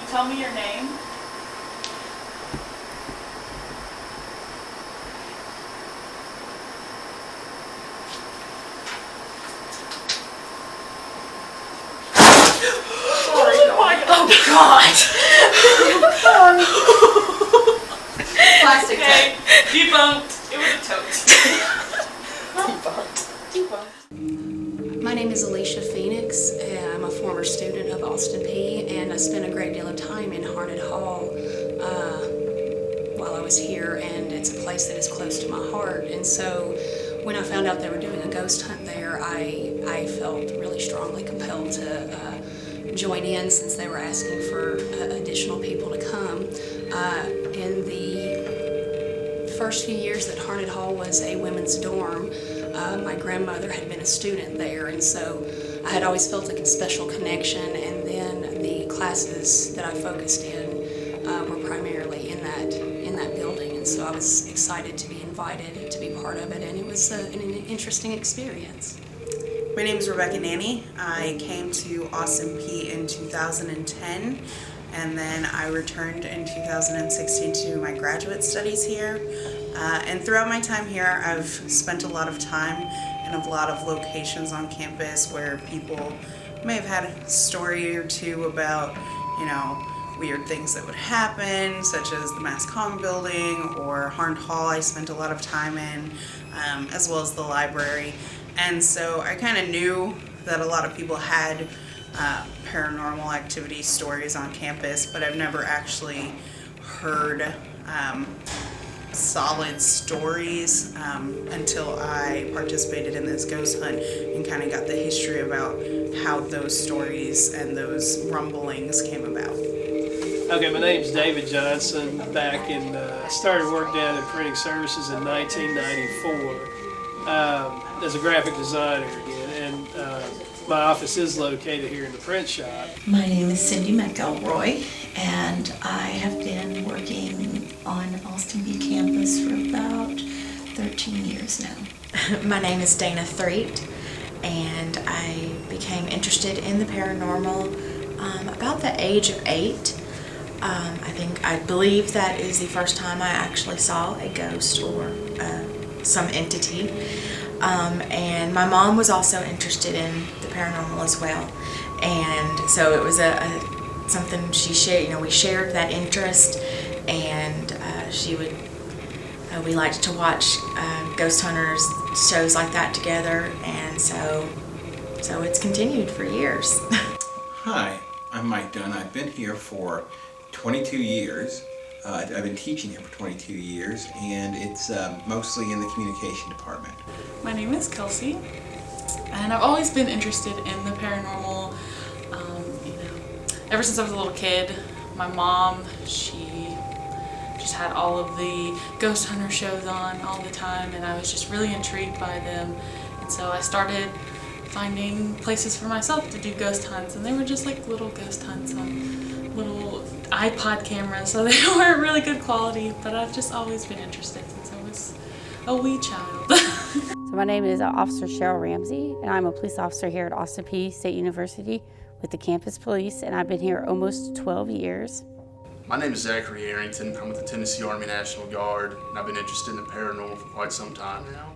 tell me your name? Oh God! Plastic tape. Debunked. It was a tote. Debunked. My name is Alicia Phoenix, and I'm a former student of Austin Peay, and I spent a great deal of time in Haunted Hall while I was here, and it's a place that is close to my heart. And so when I found out they were doing a ghost hunt there, I felt really strongly compelled to join in, since they were asking for additional people to come. In the first few years that Haunted Hall was a women's dorm, my grandmother had been a student there, and so I had always felt a special connection. And then the classes that I focused in were primarily in that building, and so I was excited to be invited to be part of it, and it was an interesting experience. My name is Rebecca Nanny. I came to Austin Peay in 2010, and then I returned in 2016 to do my graduate studies here. And throughout my time here, I've spent a lot of time in a lot of locations on campus where people may have had a story or two about, weird things that would happen, such as the Mass Comm building or Haunted Hall I spent a lot of time in, as well as the library. And so I kind of knew that a lot of people had paranormal activity stories on campus, but I've never actually heard solid stories until I participated in this ghost hunt and kind of got the history about how those stories and those rumblings came about. Okay, my name's David Johnson. I started work down in printing services in 1994 as a graphic designer again, and my office is located here in the print shop. My name is Cindy McElroy, and I have been working on Austin Peay campus for about 13 years now. My name is Dana Threet, and I became interested in the paranormal about the age of 8. I believe that is the first time I actually saw a ghost or some entity. And my mom was also interested in the paranormal as well, and so it was something she shared. We shared that interest, and we liked to watch ghost hunters shows like that together, and so it's continued for years. Hi, I'm Mike Dunn. I've been here for 22 years. I've been teaching here for 22 years, and it's mostly in the communication department. My name is Kelsey, and I've always been interested in the paranormal. Ever since I was a little kid, my mom, she just had all of the ghost hunter shows on all the time, and I was just really intrigued by them. And so I started finding places for myself to do ghost hunts, and they were just like little ghost hunts on little iPod cameras, so they weren't really good quality, but I've just always been interested since I was a wee child. So my name is Officer Cheryl Ramsey, and I'm a police officer here at Austin Peay State University with the campus police, and I've been here almost 12 years. My name is Zachary Arrington. I'm with the Tennessee Army National Guard, and I've been interested in the paranormal for quite some time now.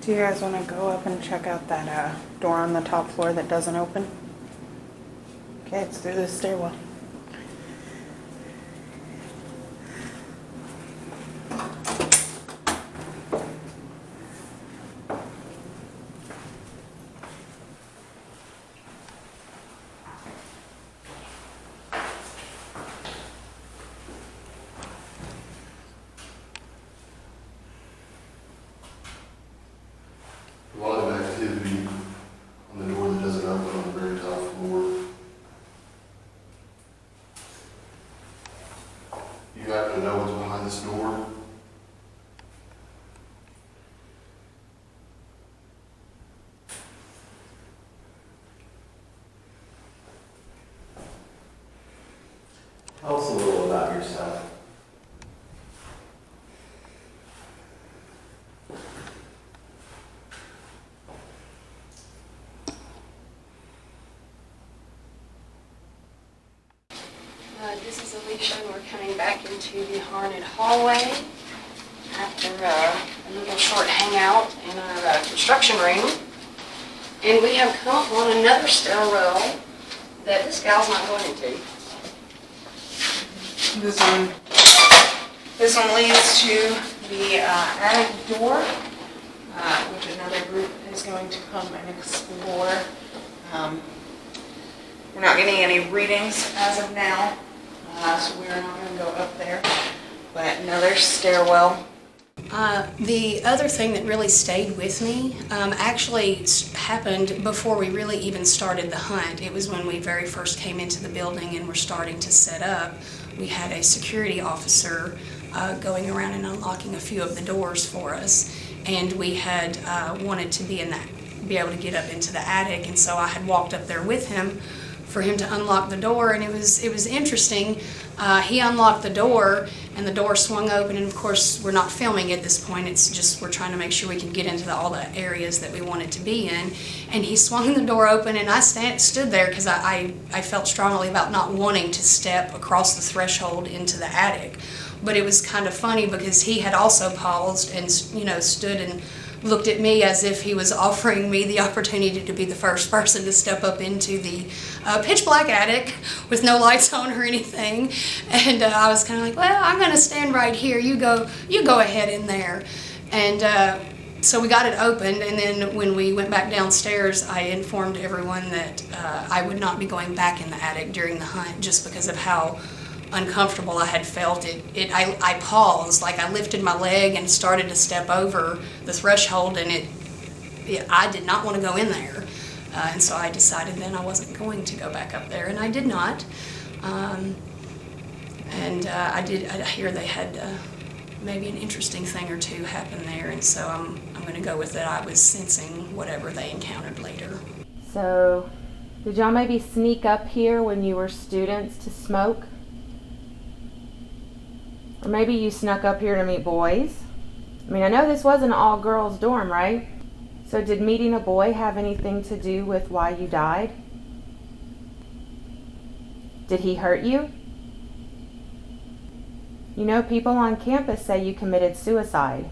Do you guys want to go up and check out that door on the top floor that doesn't open? Okay, it's through this stairwell. A lot of activity on the door that doesn't open on the very top floor. You happen to know what's behind this door? Tell us a little about yourself. This is Alicia, and we're coming back into the haunted hallway after a little short hangout in our construction room. And we have come upon another stairwell that this gal's not going into. This one leads to the attic door, which another group is going to come and explore. We're not getting any readings as of now, so we're not going to go up there. But another stairwell. The other thing that really stayed with me actually happened before we really even started the hunt. It was when we very first came into the building and were starting to set up. We had a security officer going around and unlocking a few of the doors for us, and we had wanted to be able to get up into the attic, and so I had walked up there with him for him to unlock the door, and it was interesting. He unlocked the door, and the door swung open, and of course we're not filming at this point, it's just we're trying to make sure we can get into all the areas that we wanted to be in. And he swung the door open, and I stood there because I felt strongly about not wanting to step across the threshold into the attic. But it was kind of funny because he had also paused and stood and looked at me as if he was offering me the opportunity to be the first person to step up into the pitch black attic with no lights on or anything. And I was kind of like, well, I'm going to stand right here. You go ahead in there. And so we got it opened, and then when we went back downstairs, I informed everyone that I would not be going back in the attic during the hunt just because of how uncomfortable I had felt it. I paused, like I lifted my leg and started to step over the threshold, and I did not want to go in there. And so I decided then I wasn't going to go back up there, and I did not. I hear they had maybe an interesting thing or two happen there, and so I'm going to go with it. I was sensing whatever they encountered later. So, did y'all maybe sneak up here when you were students to smoke? Or maybe you snuck up here to meet boys? I mean, I know this wasn't an all-girls dorm, right? So did meeting a boy have anything to do with why you died? Did he hurt you? You know, people on campus say you committed suicide.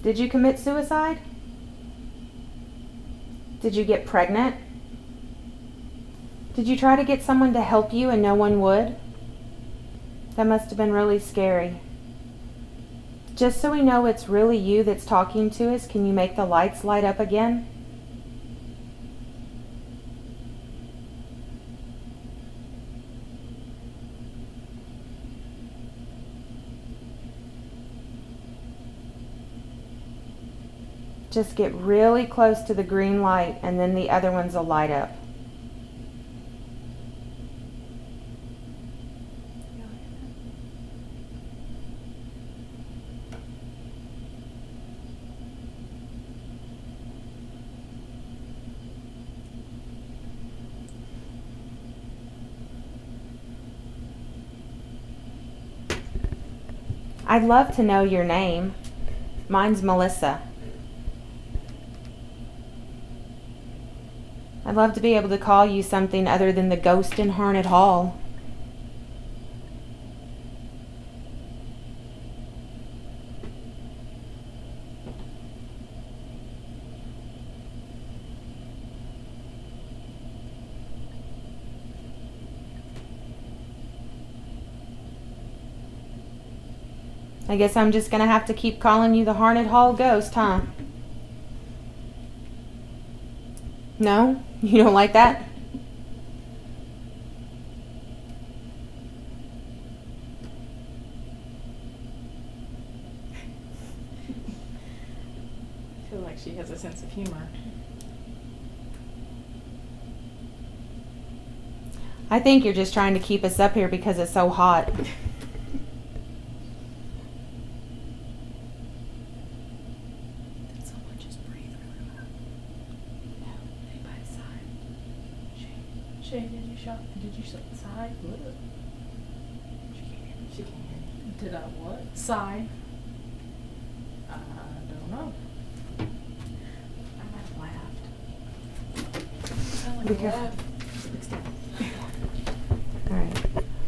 Did you commit suicide? Did you get pregnant? Did you try to get someone to help you and no one would? That must have been really scary. Just so we know it's really you that's talking to us, can you make the lights light up again? Just get really close to the green light and then the other ones will light up. I'd love to know your name. Mine's Melissa. I'd love to be able to call you something other than the ghost in Haunted Hall. I guess I'm just gonna have to keep calling you the Haunted Hall Ghost, huh? No? You don't like that? I feel like she has a sense of humor. I think you're just trying to keep us up here because it's so hot. Did you sigh? What? She can't. Did I what? Sigh? I don't know. I might have laughed. Sound like Be a careful. laugh.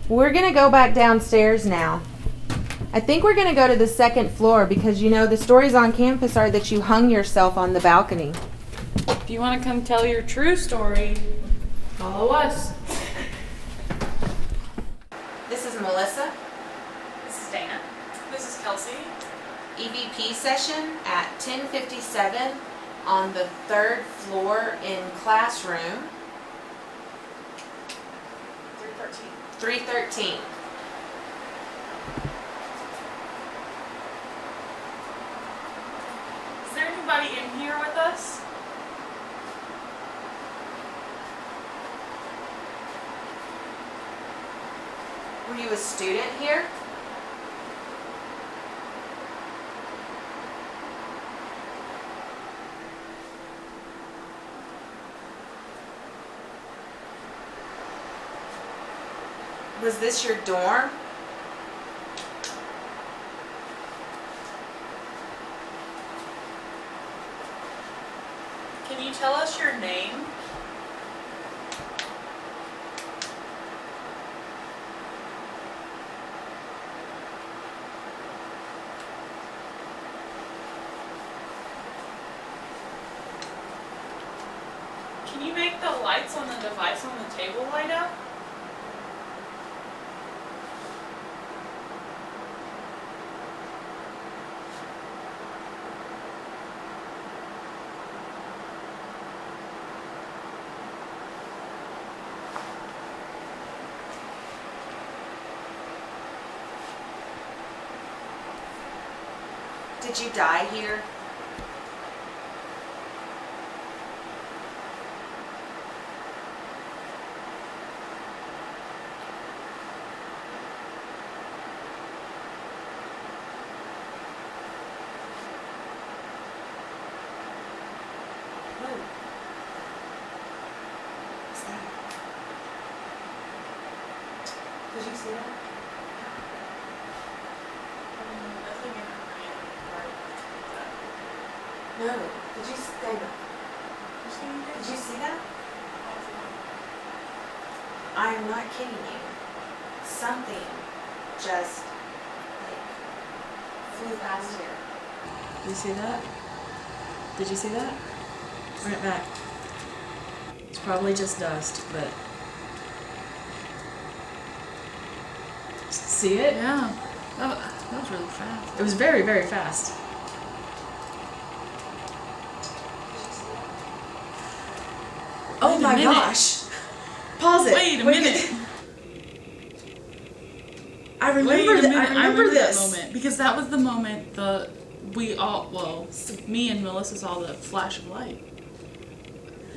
We're going to go back downstairs now. I think we're going to go to the second floor because, you know, the stories on campus are that you hung yourself on the balcony. If you want to come tell your true story, follow us. This is Melissa. This is Dana. This is Kelsey. EVP session at 10:57 on the 3rd floor in classroom 313. Is there anybody in here with us? Were you a student here? Was this your dorm? Can you tell us your name? Can you make the lights on the device on the table light up? Did you die here? Did you see that? Nothing in her brain. No. Did you see that? Did you see that? I am not kidding you. Something just flew past here. Did you see that? Did you see that? Bring it back. It's probably just dust, but... See it? Yeah. That was really fast. It was very, very fast. Oh Wait a my minute. gosh! Pause it. Wait a minute. I remember that. I remember this that moment because that was the moment me and Melissa saw the flash of light.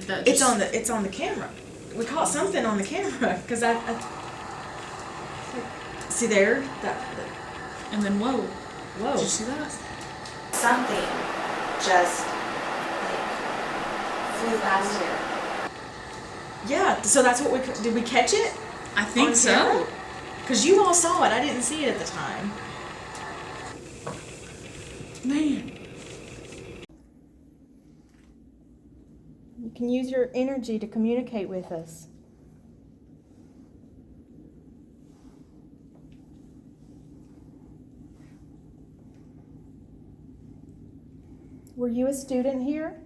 It's on the camera. We caught something on the camera because I see there that and then whoa. Did you see that? Something just flew past here. Yeah, so that's what did we catch it? I think so. Because you all saw it. I didn't see it at the time. Man. You can use your energy to communicate with us. Were you a student here?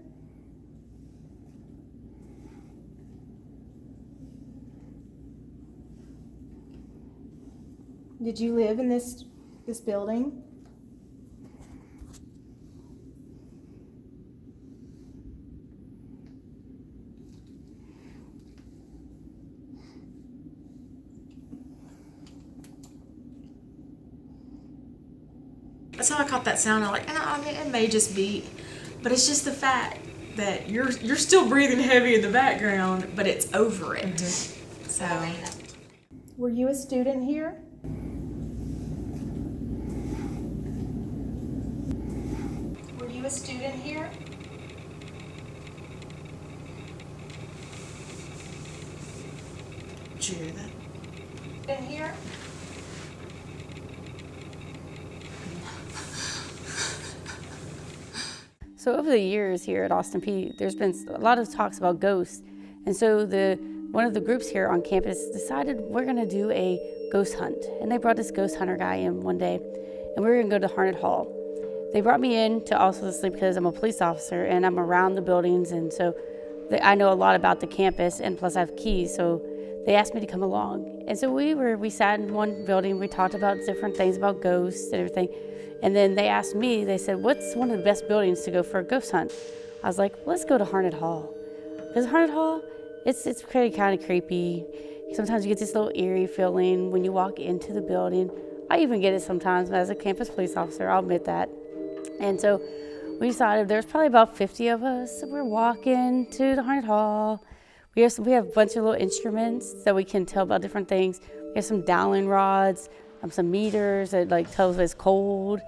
Did you live in this building? That's how I caught that sound. I'm like, I mean, it may just be, but it's just the fact that you're still breathing heavy in the background, but it's over it. Mm-hmm. So, Were you a student here? Were you a student here? did you hear that? In here? So over the years here at Austin Peay, there's been a lot of talks about ghosts. And so one of the groups here on campus decided we're gonna do a ghost hunt. And they brought this ghost hunter guy in one day, and we were gonna go to Harnett Hall. They brought me in to also sleep because I'm a police officer and I'm around the buildings, and so I know a lot about the campus, and plus I have keys, so they asked me to come along. And so we sat in one building, we talked about different things about ghosts and everything. And then they asked me, they said, what's one of the best buildings to go for a ghost hunt? I was like, let's go to Harnett Hall. Because Harnett Hall, it's pretty kind of creepy. Sometimes you get this little eerie feeling when you walk into the building. I even get it sometimes as a campus police officer, I'll admit that. And so we decided there's probably about 50 of us. So we're walking to the Harnett Hall. We have a bunch of little instruments that we can tell about different things. We have some dowling rods, some meters that like tells us it's cold.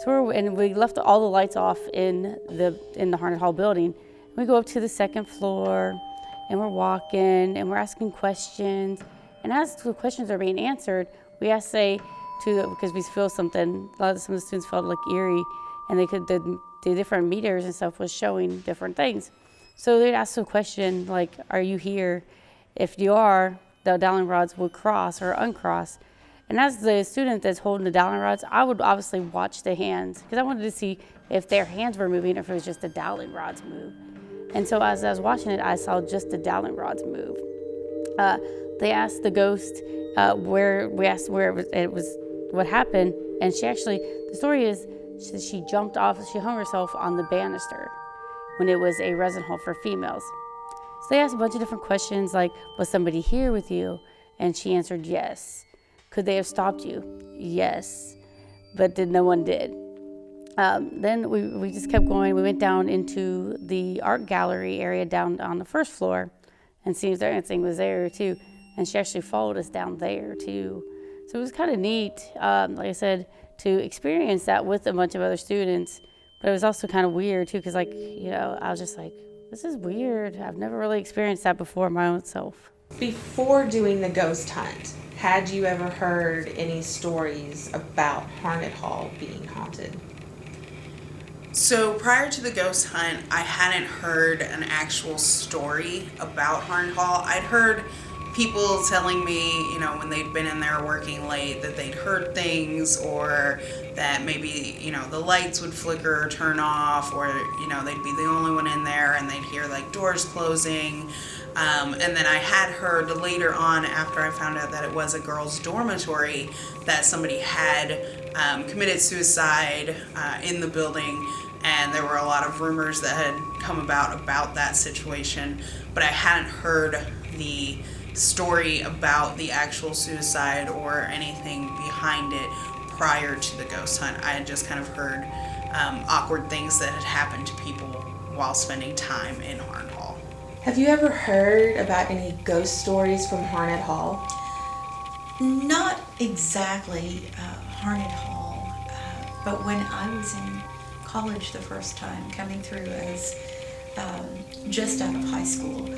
So we left all the lights off in the Harnett Hall building. We go up to the second floor, and we're walking and we're asking questions. And as the questions are being answered, we have to say because we feel something. Some of the students felt like eerie, and the different meters and stuff was showing different things. So they'd ask a question like, "Are you here? If you are, the dowling rods will cross or uncross." And as the student that's holding the dowling rods, I would obviously watch the hands because I wanted to see if their hands were moving or if it was just the dowling rods move. And so as I was watching it, I saw just the dowling rods move. They asked the ghost what happened, and the story is she jumped off, she hung herself on the banister when it was a resident hall for females. So they asked a bunch of different questions like, was somebody here with you? And she answered yes. Could they have stopped you? Yes, but no one did. Then we just kept going. We went down into the art gallery area down on the first floor and see if anything was there too. And she actually followed us down there too. So it was kind of neat, like I said, to experience that with a bunch of other students. But it was also kind of weird too, because I was just like, this is weird. I've never really experienced that before my own self. Before doing the ghost hunt, had you ever heard any stories about Harnett Hall being haunted? So prior to the ghost hunt, I hadn't heard an actual story about Harnett Hall. I'd heard people telling me, when they'd been in there working late, that they'd heard things, or that maybe, the lights would flicker or turn off, or, they'd be the only one in there and they'd hear like doors closing. And then I had heard later on, after I found out that it was a girls' dormitory, that somebody had committed suicide in the building, and there were a lot of rumors that had come about that situation, but I hadn't heard the story about the actual suicide or anything behind it prior to the ghost hunt. I had just kind of heard awkward things that had happened to people while spending time in Harnett Hall. Have you ever heard about any ghost stories from Harnett Hall? Not exactly Harnett Hall, but when I was in college the first time, coming through as just out of high school,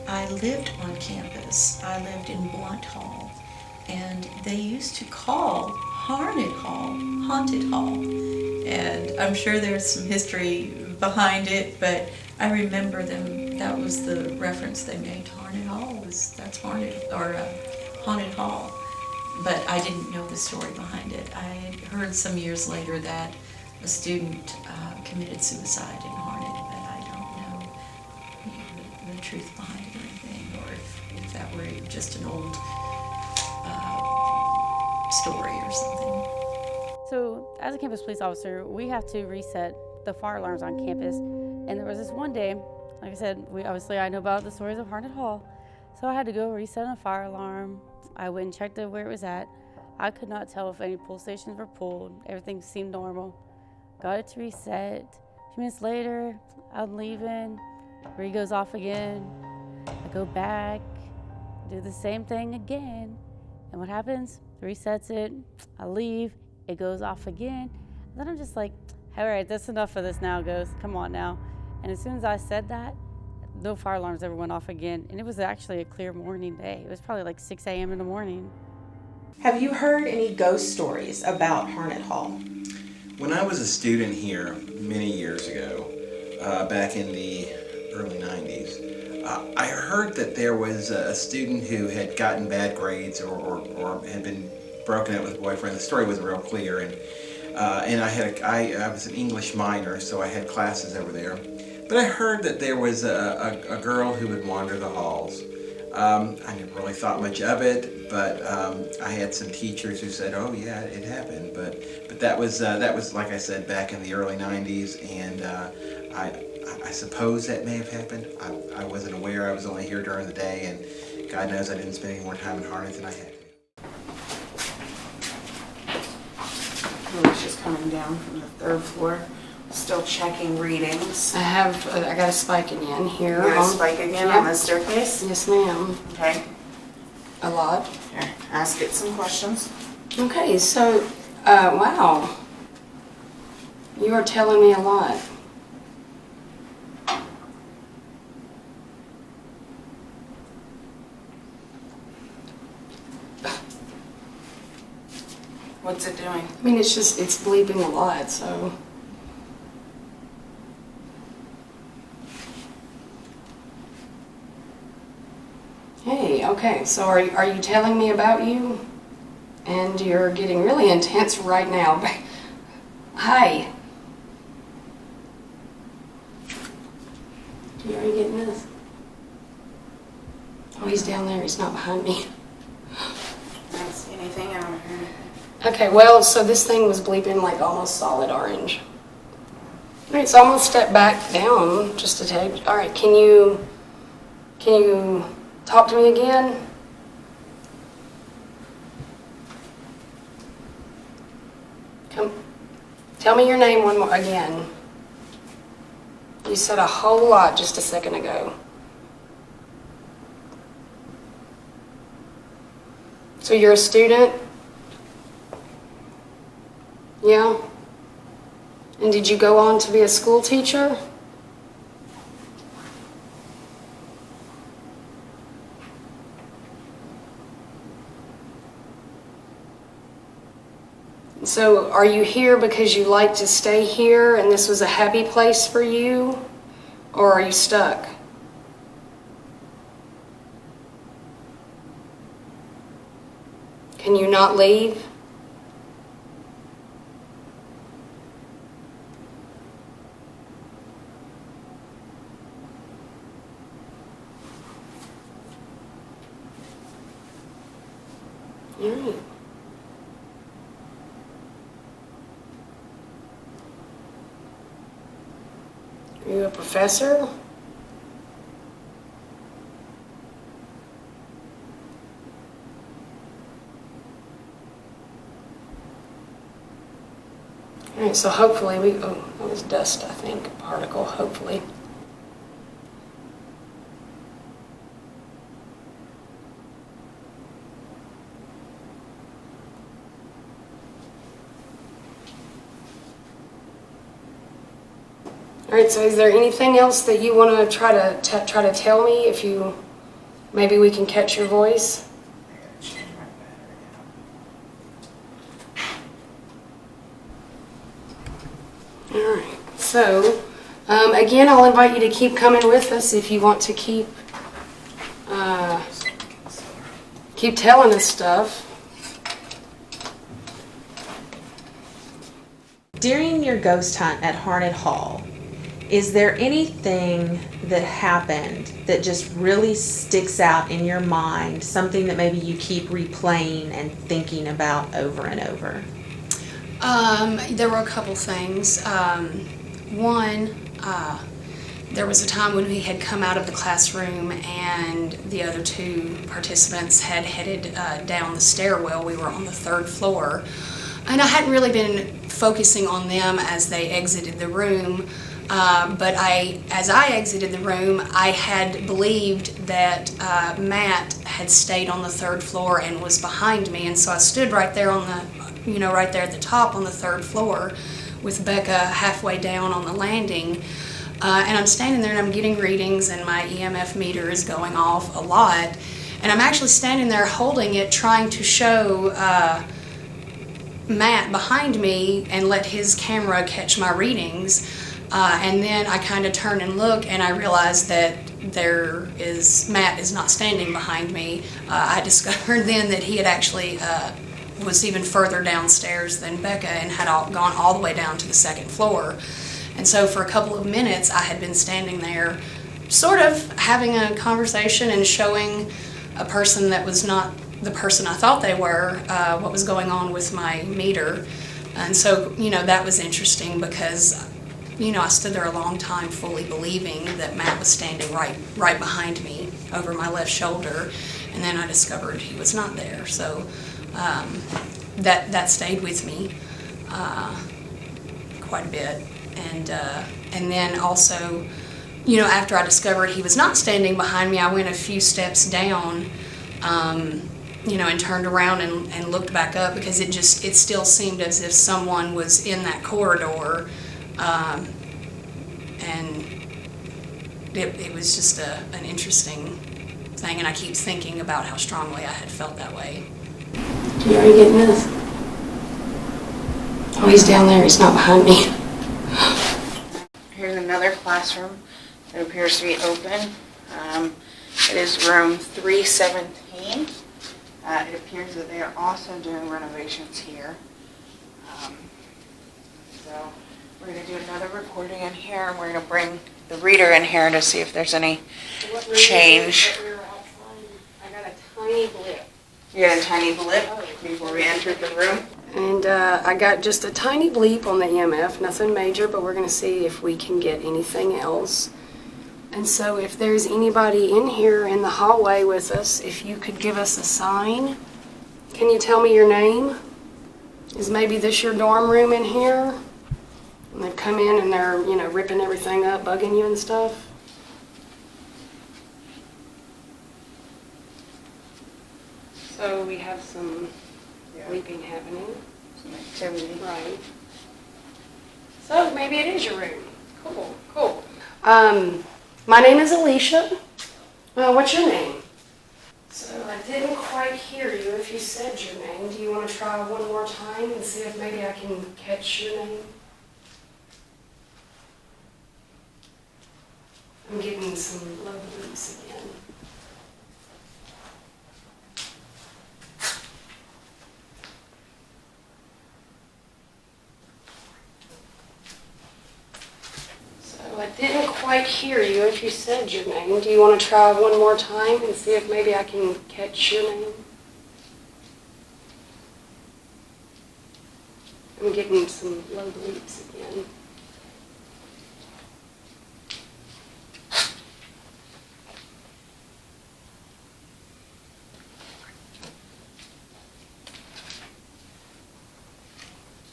I lived on campus. I lived in Blunt Hall, and they used to call Harnett Hall Haunted Hall. And I'm sure there's some history behind it, but I remember that was the reference they made to Harnett Hall, that's Haunted Hall. But I didn't know the story behind it. I had heard some years later that a student committed suicide in Harnett, but I don't know the truth behind it or anything, or if that were just an old story or something. So as a campus police officer, we have to reset the fire alarms on campus. And there was this one day, like I said, I know about the stories of Harnett Hall, so I had to go reset a fire alarm. I went and checked where it was at. I could not tell if any pull stations were pulled. Everything seemed normal. Got it to reset. A few minutes later, I'm leaving. Re goes off again. I go back, do the same thing again. And what happens? Resets it. I leave. It goes off again. And then I'm just like, all right, that's enough of this now, Ghost. Come on now. And as soon as I said that, no fire alarms ever went off again. And it was actually a clear morning day. It was probably like 6 a.m. in the morning. Have you heard any ghost stories about Harnett Hall? When I was a student here many years ago, back in the early 90s, I heard that there was a student who had gotten bad grades or had been broken up with a boyfriend. The story wasn't real clear, and I was an English minor, so I had classes over there. But I heard that there was a girl who would wander the halls. I never really thought much of it, but I had some teachers who said, "Oh yeah, it happened." But that was like I said, back in the early '90s, and I suppose that may have happened. I wasn't aware. I was only here during the day, and God knows I didn't spend any more time in Harnett than I had to. Alicia's coming down from the 3rd floor, still checking readings. I got a spike again here. You got a spike again on the staircase? Yes, ma'am. Okay. A lot. Here, ask it some questions. Okay, so, wow. You are telling me a lot. What's it doing? I mean, it's bleeping a lot, so. Hey, okay, so are you telling me about you? And you're getting really intense right now. Hi. Are you getting this? Oh, he's down there. He's not behind me. I don't see anything. I don't hear anything. Okay, well, so this thing was bleeping like almost solid orange. All right, so I'm gonna step back down just a tad. All right, can you talk to me again? Come, tell me your name one more again. You said a whole lot just a second ago. So you're a student? Yeah? And did you go on to be a school teacher? So are you here because you like to stay here and this was a happy place for you? Or are you stuck? Can you not leave? All right. Are you a professor? All right, so hopefully oh, that was dust, I think, a particle, hopefully. All right, so is there anything else that you want to try to tell me? If you, maybe we can catch your voice. All right, so again, I'll invite you to keep coming with us if you want to keep telling us stuff. During your ghost hunt at Harnett Hall, is there anything that happened that just really sticks out in your mind, something that maybe you keep replaying and thinking about over and over? There were a couple things. One, there was a time when we had come out of the classroom and the other two participants had headed down the stairwell. We were on the 3rd floor. And I hadn't really been focusing on them as they exited the room. But as I exited the room, I had believed that Matt had stayed on the 3rd floor and was behind me, and so I stood right there on the, right there at the top on the 3rd floor, with Becca halfway down on the landing, and I'm standing there and I'm getting readings, and my EMF meter is going off a lot, and I'm actually standing there holding it, trying to show Matt behind me and let his camera catch my readings. And then I kind of turn and look, and I realize that Matt is not standing behind me. I discovered then that he had actually was even further downstairs than Becca and had gone all the way down to the second floor. And so for a couple of minutes I had been standing there sort of having a conversation and showing a person that was not the person I thought they were what was going on with my meter. And so, that was interesting because, I stood there a long time fully believing that Matt was standing right behind me over my left shoulder, and then I discovered he was not there. So that stayed with me quite a bit. And then also, after I discovered he was not standing behind me, I went a few steps down, and turned around and looked back up because it still seemed as if someone was in that corridor, and it was just an interesting thing, and I keep thinking about how strongly I had felt that way. You already getting this? Oh, he's down there, he's not behind me. Here's another classroom that appears to be open. It is room 317. It appears that they are also doing renovations here. So we're going to do another recording in here, and we're going to bring the reader in here to see if there's any change. I got a tiny blip. You got a tiny blip before we entered the room? And I got just a tiny bleep on the EMF, nothing major, but we're going to see if we can get anything else. And so if there's anybody in here in the hallway with us, if you could give us a sign. Can you tell me your name? Is maybe this your dorm room in here? And they've come in and they're, ripping everything up, bugging you and stuff. So we have some bleeping happening. Some activity. Right. So maybe it is your room. Cool. My name is Alicia. What's your name? So I didn't quite hear you if you said your name. Do you want to try one more time and see if maybe I can catch your name? I'm getting some low bleeps again. I didn't quite hear you if you said your name. Do you want to try one more time and see if maybe I can catch your name? I'm getting some low bleeps again.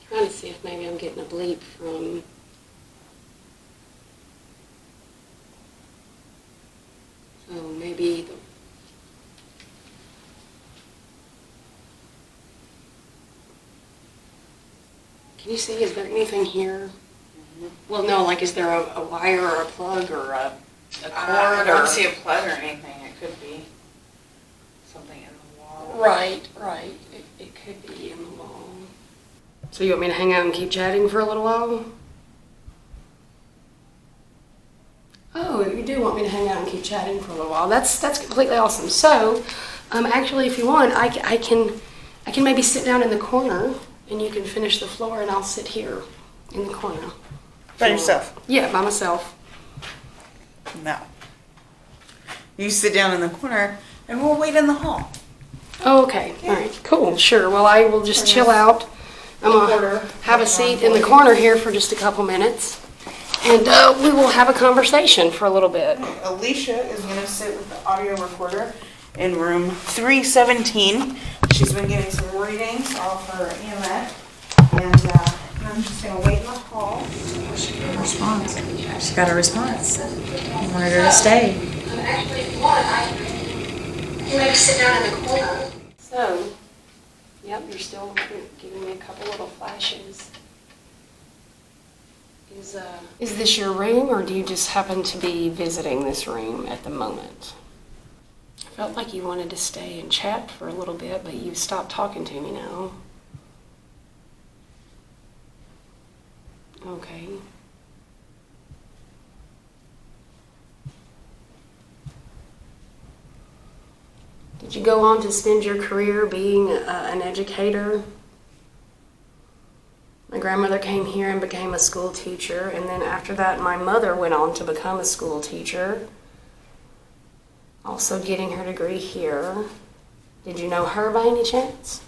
Trying to see if maybe I'm getting a bleep from... So maybe Can you see, is there anything here? Well, no, like is there a wire or a plug or a cord? I don't see a plug or anything. It could be something in the wall. Right. It could be in the wall. So you want me to hang out and keep chatting for a little while? Oh, you do want me to hang out and keep chatting for a little while. That's completely awesome. So, actually, if you want, I can maybe sit down in the corner, and you can finish the floor, and I'll sit here in the corner. By yourself? Yeah, by myself. No. You sit down in the corner, and we'll wait in the hall. Oh, okay. All right. Cool. Sure. Well, I will just chill out. I'm gonna have a seat in the corner here for just a couple minutes. And we will have a conversation for a little bit. Alicia is going to sit with the audio recorder in room 317. She's been getting some readings off her EMF. And I'm just going to wait in the hall. She got a response. She got a response. I wanted her to stay. Actually, if you want, I can maybe sit down in the corner. So, yep, you're still giving me a couple little flashes. Is this your room, or do you just happen to be visiting this room at the moment? I felt like you wanted to stay and chat for a little bit, but you've stopped talking to me now. Okay. Did you go on to spend your career being an educator? My grandmother came here and became a school teacher, and then after that my mother went on to become a school teacher, also getting her degree here. Did you know her by any chance?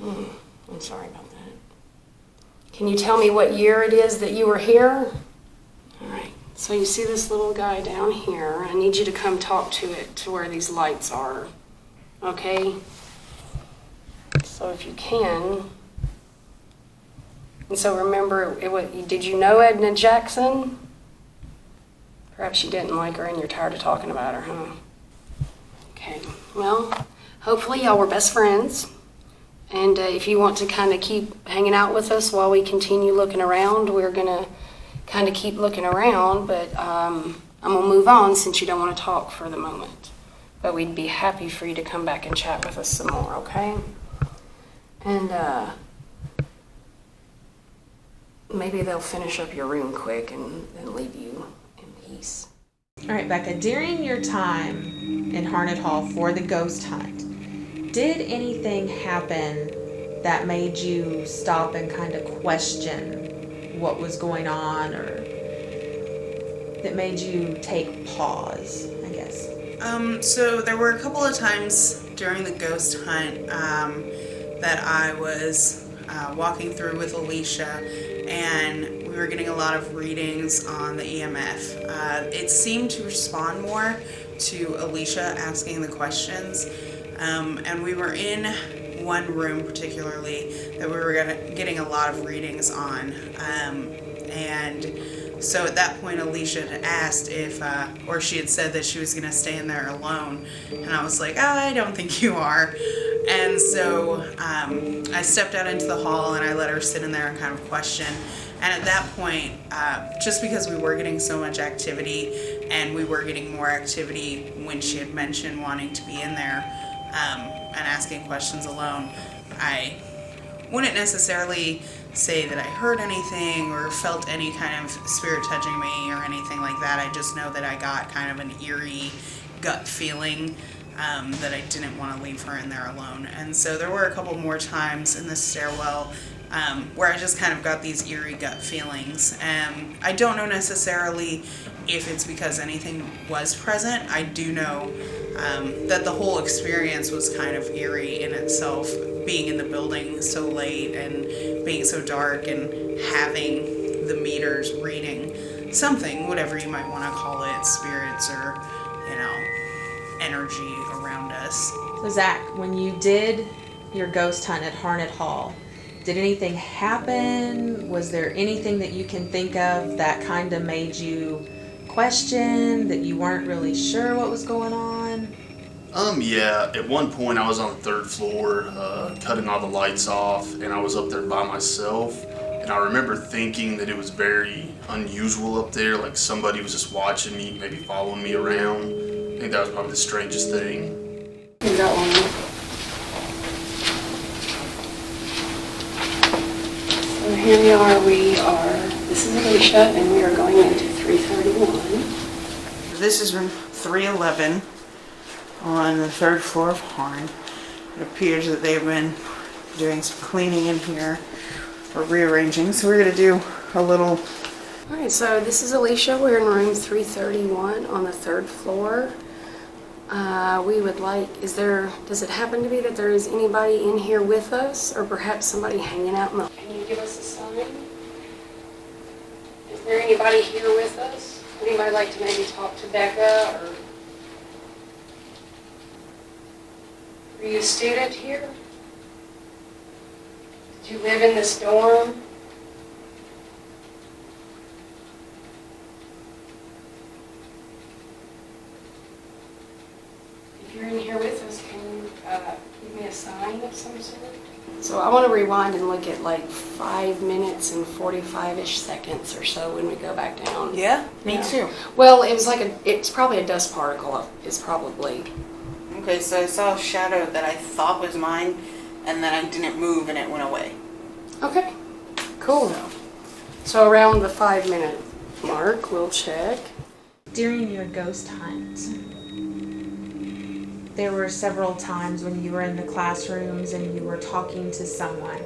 I'm sorry about that. Can you tell me what year it is that you were here? All right, so you see this little guy down here. I need you to come talk to it to where these lights are, okay? So if you can. And so remember, did you know Edna Jackson? Perhaps you didn't like her and you're tired of talking about her, huh? Okay, well, hopefully y'all were best friends. And if you want to kind of keep hanging out with us while we continue looking around, we're going to kind of keep looking around, but I'm going to move on since you don't want to talk for the moment. But we'd be happy for you to come back and chat with us some more, okay? And maybe they'll finish up your room quick and leave you in peace. All right, Becca, during your time in Harnett Hall for the ghost hunt, did anything happen that made you stop and kind of question what was going on, or that made you take pause, I guess? So there were a couple of times during the ghost hunt that I was walking through with Alicia, and we were getting a lot of readings on the EMF. It seemed to respond more to Alicia asking the questions, and we were in one room particularly that we were getting a lot of readings on, and so at that point Alicia had asked if, or she had said that she was going to stay in there alone, and I was like, I don't think you are. And so I stepped out into the hall and I let her sit in there and kind of question. And at that point, just because we were getting so much activity and we were getting more activity when she had mentioned wanting to be in there and asking questions alone, I wouldn't necessarily say that I heard anything or felt any kind of spirit touching me or anything like that. I just know that I got kind of an eerie gut feeling that I didn't want to leave her in there alone. And so there were a couple more times in the stairwell where I just kind of got these eerie gut feelings. And I don't know necessarily if it's because anything was present. I do know that the whole experience was kind of eerie in itself, being in the building so late and being so dark and having the meters reading something, whatever you might want to call it, spirits or, you know, energy around us. So Zach, when you did your ghost hunt at Harnett Hall, did anything happen? Was there anything that you can think of that kind of made you question, that you weren't really sure what was going on? Yeah, at one point I was on the third floor, cutting all the lights off, and I was up there by myself, and I remember thinking that it was very unusual up there, like somebody was just watching me, maybe following me around. I think that was probably the strangest thing. You got one. So here we are, this is Alicia, and we are going into 331. This is room 311 on the third floor of Harn. It appears that they've been doing some cleaning in here or rearranging, so we're going to do a little... Alright, so this is Alicia. We're in room 331 on the third floor. We would like, does it happen to be that there is anybody in here with us, or perhaps somebody hanging out in the... Can you give us a sign? Is there anybody here with us? Anybody like to maybe talk to Becca, or... Are you a student here? Did you live in this dorm? If you're in here with us, can you give me a sign of some sort? So I want to rewind and look at like 5 minutes and 45-ish seconds or so when we go back down. Yeah, me too. Well, it was like it's probably a dust particle. It's probably... Okay, so I saw a shadow that I thought was mine, and then I didn't move and it went away. Okay, cool. So around the 5-minute mark, we'll check. During your ghost hunt, There were several times when you were in the classrooms and you were talking to someone.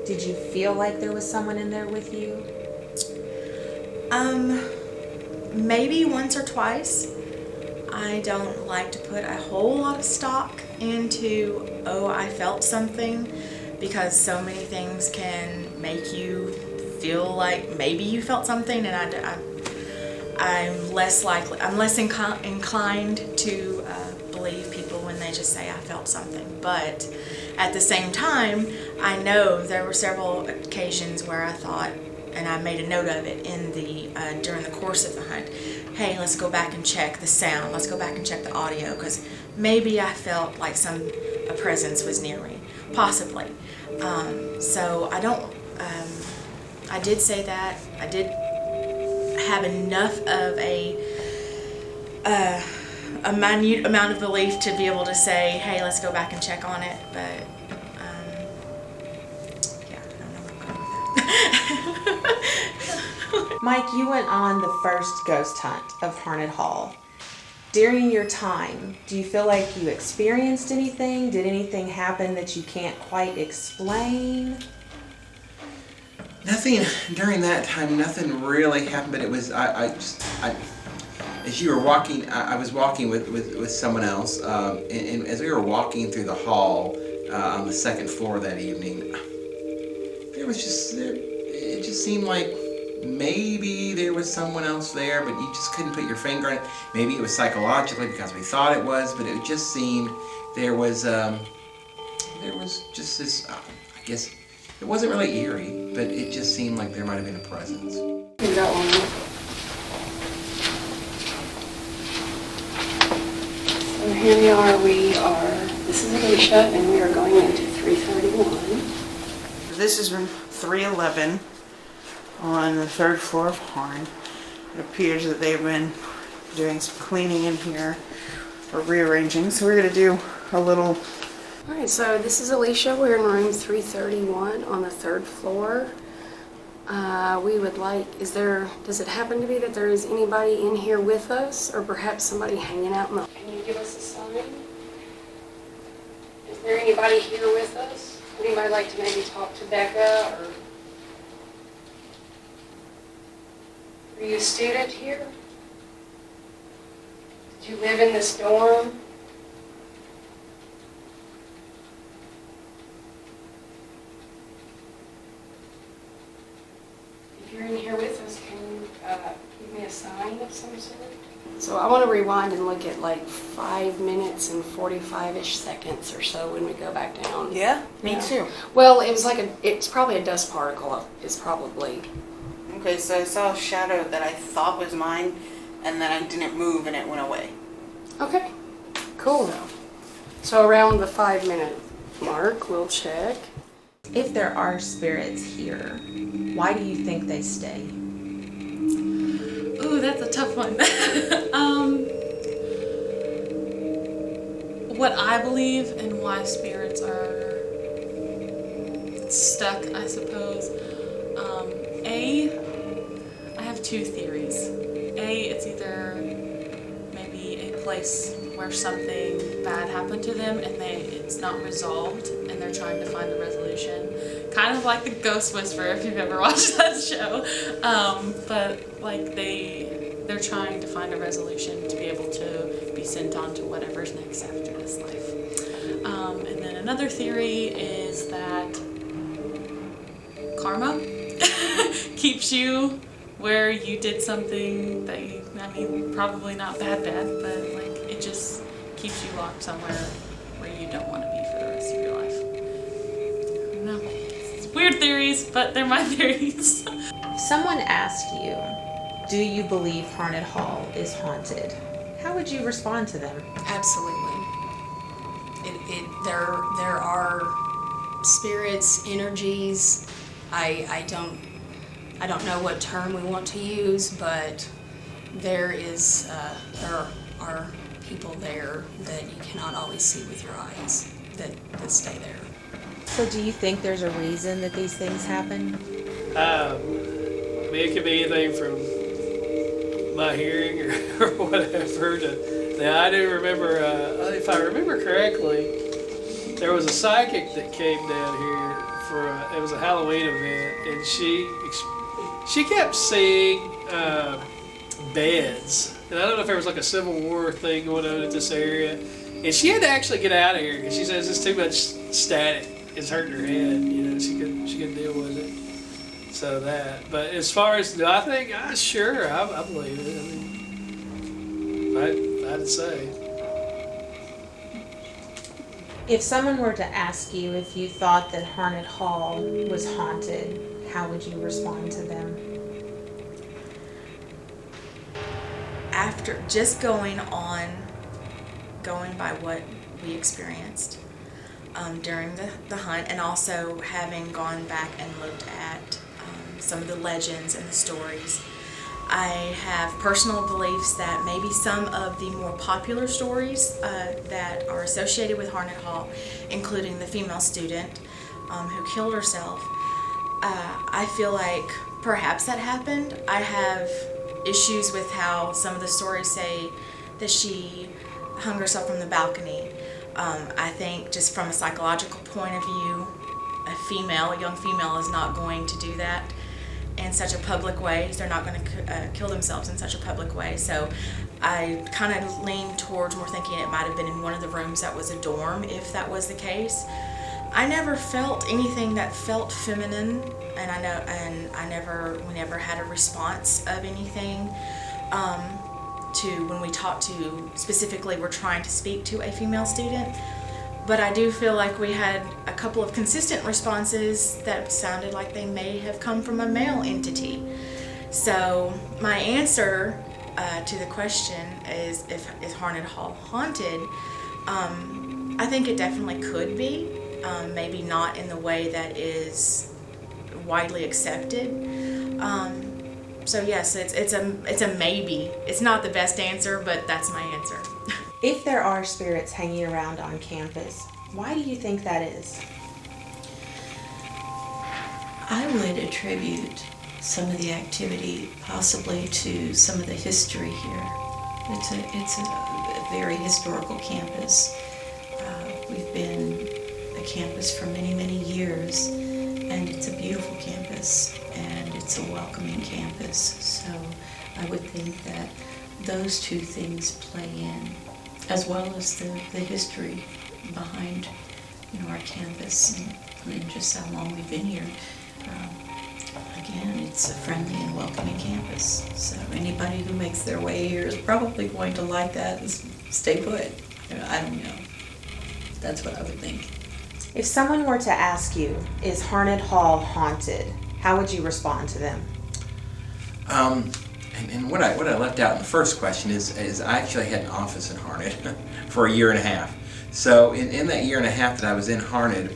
Did you feel like there was someone in there with you? Maybe once or twice. I don't like to put a whole lot of stock into, oh, I felt something, because so many things can make you feel like maybe you felt something, and I'm less inclined to believe people when they just say I felt something. But at the same time, I know there were several occasions where I thought, and I made a note of it in the during the course of the hunt, hey, let's go back and check the sound, let's go back and check the audio, because maybe I felt like a presence was near me, possibly. So I don't, I did say that, I did have enough of a minute amount of belief to be able to say, hey, let's go back and check on it, but yeah, I don't know where I'm going with that. Mike, you went on the first ghost hunt of Harnett Hall. During your time, do you feel like you experienced anything? Did anything happen that you can't quite explain? Nothing during that time. Nothing really happened. But it was as you were walking, I was walking with someone else, and as we were walking through the hall on the second floor that evening, it just seemed like maybe there was someone else there, but you just couldn't put your finger on it. Maybe it was psychologically because we thought it was, but it just seemed there was just this. I guess it wasn't really eerie, but it just seemed like there might have been a presence. You got one. So here we are. This is Alicia, and we are going into 331. This is room 311 on the third floor of Harn. It appears that they've been doing some cleaning in here or rearranging, so we're going to do a little. Alright, so this is Alicia. We're in room 331 on the third floor. We would like, does it happen to be that there is anybody in here with us, or perhaps somebody hanging out in the... Can you give us a sign? Is there anybody here with us? Would anybody like to maybe talk to Becca, or... Are you a student here? Did you live in this dorm? If you're in here with us, can you give me a sign of some sort? So I want to rewind and look at like 5 minutes and 45-ish seconds or so when we go back down. Yeah, me too. Well, it's probably a dust particle. It's probably... Okay, so I saw a shadow that I thought was mine, and then I didn't move and it went away. Okay, cool. So around the 5-minute mark, we'll check. If there are spirits here, why do you think they stay? Ooh, that's a tough one. What I believe and why spirits are stuck, I suppose. I have two theories. It's either maybe a place where something bad happened to them and it's not resolved and they're trying to find the resolution. Kind of like the Ghost Whisperer, if you've ever watched that show. But like they're trying to find a resolution to be able to be sent on to whatever's next after this life. And then another theory is that karma keeps you where you did something that probably not bad, but like it just keeps you locked somewhere where you don't want to be for the rest of your life. I don't know. It's weird theories, but they're my theories. If someone asked you, do you believe Harnett Hall is haunted? How would you respond to them? Absolutely. There are spirits, energies. I don't know what term we want to use, but there are people there that you cannot always see with your eyes that stay there. So do you think there's a reason that these things happen? It could be anything from my hearing or whatever to Now, I do remember, if I remember correctly, there was a psychic that came down here for it was a Halloween event, and she kept seeing beds. And I don't know if there was like a Civil War thing going on at this area, and she had to actually get out of here because she says it's too much static. It's hurting her head. She couldn't deal with it. So that. But as far as do I think, sure, I believe it. I mean, if I had to say. If someone were to ask you if you thought that Harnett Hall was haunted, how would you respond to them? After just going by what we experienced during the hunt, and also having gone back and looked at some of the legends and the stories, I have personal beliefs that maybe some of the more popular stories that are associated with Harnett Hall, including the female student who killed herself, I feel like perhaps that happened. I have issues with how some of the stories say that she hung herself from the balcony. I think just from a psychological point of view, a young female is not going to do that in such a public way. They're not going to kill themselves in such a public way. So I kind of lean towards more thinking it might have been in one of the rooms that was a dorm, if that was the case. I never felt anything that felt feminine, and we never had a response of anything to when we talked to, specifically we're trying to speak to a female student. But I do feel like we had a couple of consistent responses that sounded like they may have come from a male entity. So my answer to the question is Harnett Hall haunted? I think it definitely could be. Maybe not in the way that is widely accepted. So yes, it's a maybe. It's not the best answer, but that's my answer. If there are spirits hanging around on campus, why do you think that is? I would attribute some of the activity possibly to some of the history here. It's a very historical campus. We've been a campus for many, many years, and it's a beautiful campus, and it's a welcoming campus. So I would think that those two things play in, as well as the history behind our campus and just how long we've been here. Again, it's a friendly and welcoming campus. So anybody who makes their way here is probably going to like that and stay put. I don't know. That's what I would think. If someone were to ask you, is Harnett Hall haunted, how would you respond to them? And what I left out in the first question is I actually had an office in Harnett for a year and a half. So in that year and a half that I was in Harnett,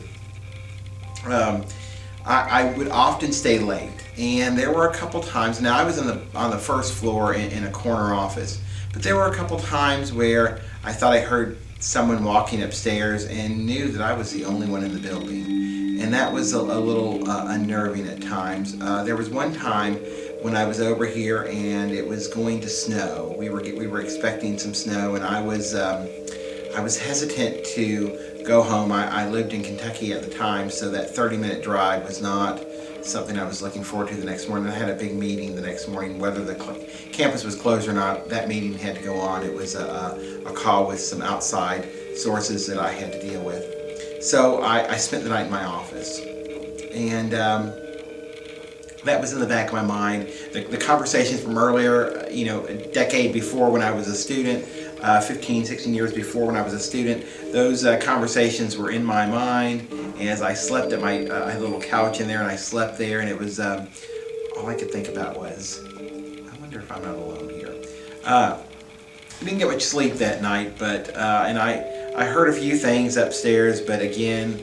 I would often stay late. And there were a couple times, now I was on the first floor in a corner office, but there were a couple times where I thought I heard someone walking upstairs and knew that I was the only one in the building. And that was a little unnerving at times. There was one time when I was over here and it was going to snow. We were expecting some snow, and I was hesitant to go home. I lived in Kentucky at the time, so that 30-minute drive was not something I was looking forward to the next morning. I had a big meeting the next morning, whether the campus was closed or not. That meeting had to go on. It was a call with some outside sources that I had to deal with. So I spent the night in my office, and that was in the back of my mind. The conversations from earlier, a decade before when I was a student, 15, 16 years before when I was a student, those conversations were in my mind as I slept at I had a little couch in there, and I slept there, and it was, all I could think about was, I wonder if I'm not alone here. I didn't get much sleep that night, but, and I heard a few things upstairs, but again,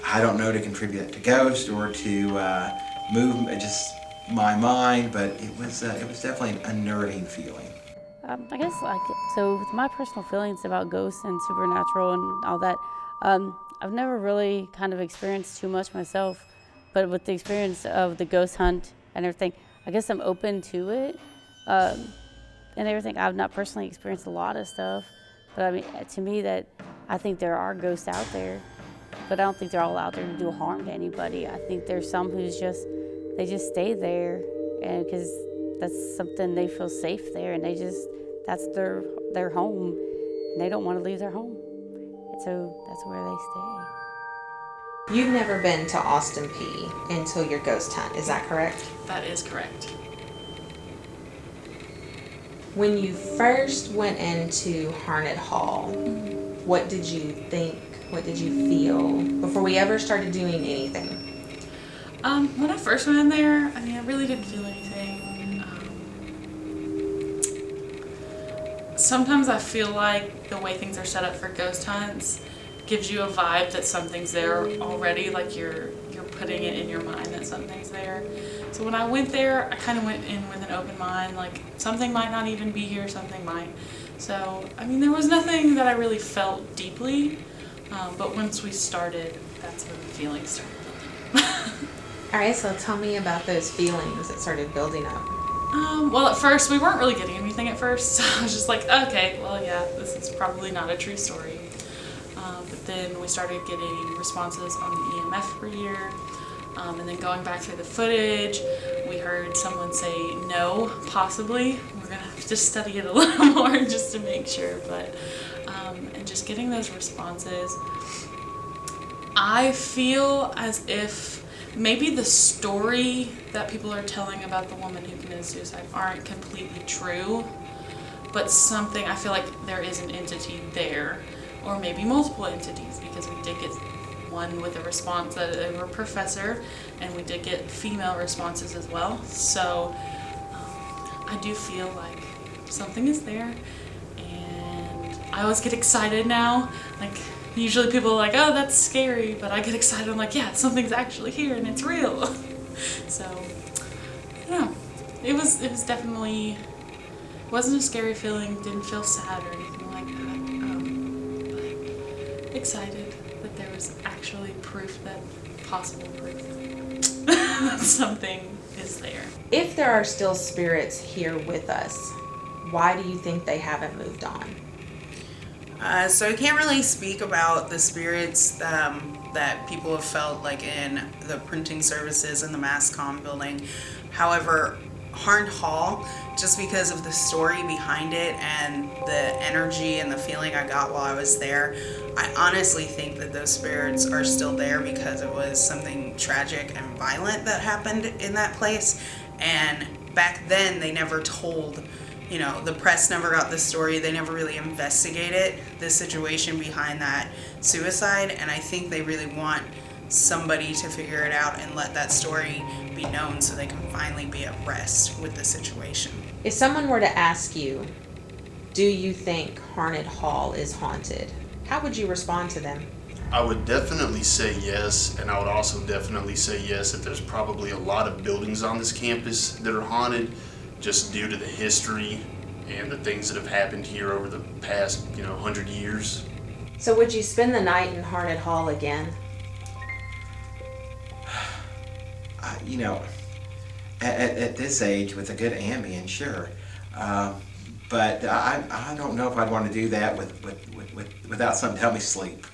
I don't know to contribute that to ghost or to move just my mind, but it was definitely an unnerving feeling. I guess, so with my personal feelings about ghosts and supernatural and all that, I've never really kind of experienced too much myself, but with the experience of the ghost hunt and everything, I guess I'm open to it. and everything. I've not personally experienced a lot of stuff, but I mean, to me, that I think there are ghosts out there, but I don't think they're all out there to do harm to anybody. I think there's some who's just, they just stay there, and because that's something they feel safe there, and that's their home, and they don't want to leave their home, and so that's where they stay. You've never been to Austin Peay until your ghost hunt, is that correct? That is correct. When you first went into Harnett Hall, what did you think? What did you feel before we ever started doing anything? When I first went in there, I mean, I really didn't feel anything. Sometimes I feel like the way things are set up for ghost hunts gives you a vibe that something's there already, like you're putting it in your mind that something's there. So when I went there, I kind of went in with an open mind, like something might not even be here, something might. So, I mean, there was nothing that I really felt deeply, but once we started, that's when the feelings started building. All right, so tell me about those feelings that started building up. Well, at first, we weren't really getting anything at first, so I was just like, okay, well, yeah, this is probably not a true story. But then we started getting responses on the EMF reader, and then going back through the footage, we heard someone say no, possibly. We're gonna have to study it a little more just to make sure, but, and just getting those responses, I feel as if maybe the story that people are telling about the woman who committed suicide aren't completely true, but something, I feel like there is an entity there, or maybe multiple entities, because we did get one with a response that they were a professor, and we did get female responses as well. So I do feel like something is there, and I always get excited now. Like, usually people are like, oh, that's scary, but I get excited. I'm like, yeah, something's actually here and it's real. So, I don't know. It was definitely, it wasn't a scary feeling, didn't feel sad or anything like that. But excited that there was actually proof, that possible proof that something is there. If there are still spirits here with us, why do you think they haven't moved on? So I can't really speak about the spirits that people have felt like in the printing services in the mass comm building. However, Harnett Hall, just because of the story behind it and the energy and the feeling I got while I was there, I honestly think that those spirits are still there because it was something tragic and violent that happened in that place. And back then they never told, you know, the press never got the story. They never really investigated the situation behind that suicide, and I think they really want somebody to figure it out and let that story be known so they can finally be at rest with the situation. If someone were to ask you, do you think Harnett Hall is haunted? How would you respond to them? I would definitely say yes, and I would also definitely say yes that there's probably a lot of buildings on this campus that are haunted, just due to the history and the things that have happened here over the past, 100 years. So would you spend the night in Harnett Hall again? At this age with a good Ambien, sure. But I don't know if I'd want to do that without something to help me sleep.